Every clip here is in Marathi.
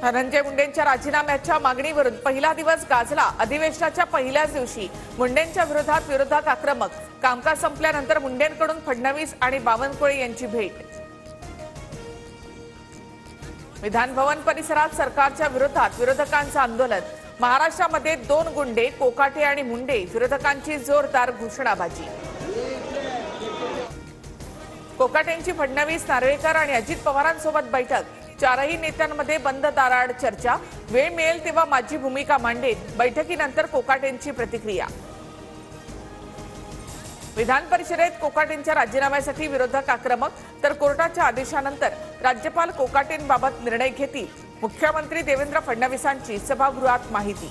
धनंजय मुंडेंच्या राजीनाम्याच्या मागणीवरून पहिला दिवस गाजला। अधिवेशनाच्या पहिल्याच दिवशी मुंडेंच्या विरोधात विरोधक आक्रमक। कामकाज संपल्यानंतर मुंडेंकडून फडणवीस आणि बावनकुळे यांची भेट। विधान भवन परिसरात सरकारच्या विरोधात विरोधकांचं आंदोलन। महाराष्ट्रामध्ये 2 गुंडे, कोकाटे आणि मुंडे। विरोधकांची जोरदार घोषणाबाजी। कोकाटेंची फडणवीस, नार्वेकर आणि अजित पवारांसोबत बैठक। 4ही नेत्यांमध्ये बंद दाराआड चर्चा। वेळ मिळेल तेव्हा माझी भूमिका मांडेन। बैठकीनंतर कोकाटेंची प्रतिक्रिया। विधान परिषदेत कोकाटेंच्या राजीनाम्यासाठी विरोधक आक्रमक, तर कोर्टाच्या आदेशानंतर राज्यपाल कोकाटेंबाबत निर्णय घेतील। मुख्यमंत्री देवेंद्र फडणवीसांची सभागृहात माहिती।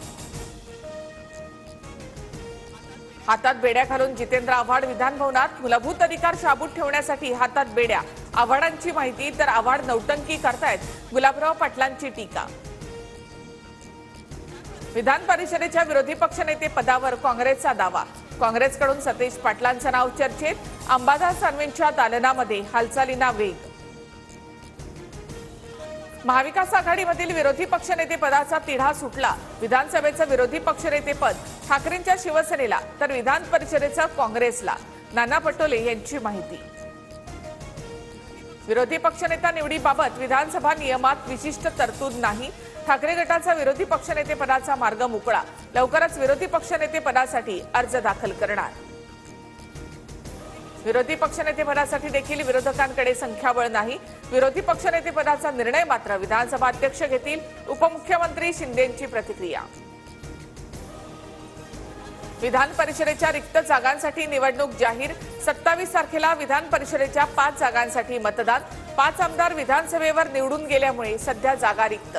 हातात बेड्या घालून जितेंद्र आव्हाड विधान भवनात। मूलभूत अधिकार शाबूत ठेवण्यासाठी हातात बेड्या। आव्हाडांची माहिती, तर आव्हाड नौटंकी करतायत, गुलाबराव पाटलांची टीका। विधान परिषदेच्या विरोधी पक्षनेते पदावर काँग्रेसचा दावा। काँग्रेसकडून सतेज पाटलांचं नाव चर्चेत। अंबादास दानवेंच्या दालनामध्ये हालचालींना वेग। महाविकास आघाडीमधील विरोधी पक्षनेते पदाचा तिढा सुटला। विधानसभेचं विरोधी पक्षनेतेपद ठाकरेंच्या शिवसेनेला, तर विधान परिषदेचं काँग्रेसला। नाना पटोले यांची माहिती। विरोधी पक्षनेता निवडीबाबत विधानसभा नियमात विशिष्ट तरतूद नाही। ठाकरे गटाचा विरोधी पक्षनेतेपदाचा मार्ग मोकळा। लवकरच विरोधी पक्षनेतेपदासाठी अर्ज दाखल करणार। विरोधी पक्षनेतेपदासाठी देखील विरोधकांकडे संख्याबळ नाही। विरोधी पक्षनेतेपदाचा निर्णय मात्र विधानसभा अध्यक्ष घेतील। उपमुख्यमंत्री शिंदेंची प्रतिक्रिया। विधान परिषदेच्या रिक्त जागांसाठी निवडणूक जाहीर। 27 तारखेला विधान परिषदेच्या 5 जागांसाठी मतदान। 5 आमदार विधानसभेवर निवडून गेल्यामुळे सध्या जागा रिक्त।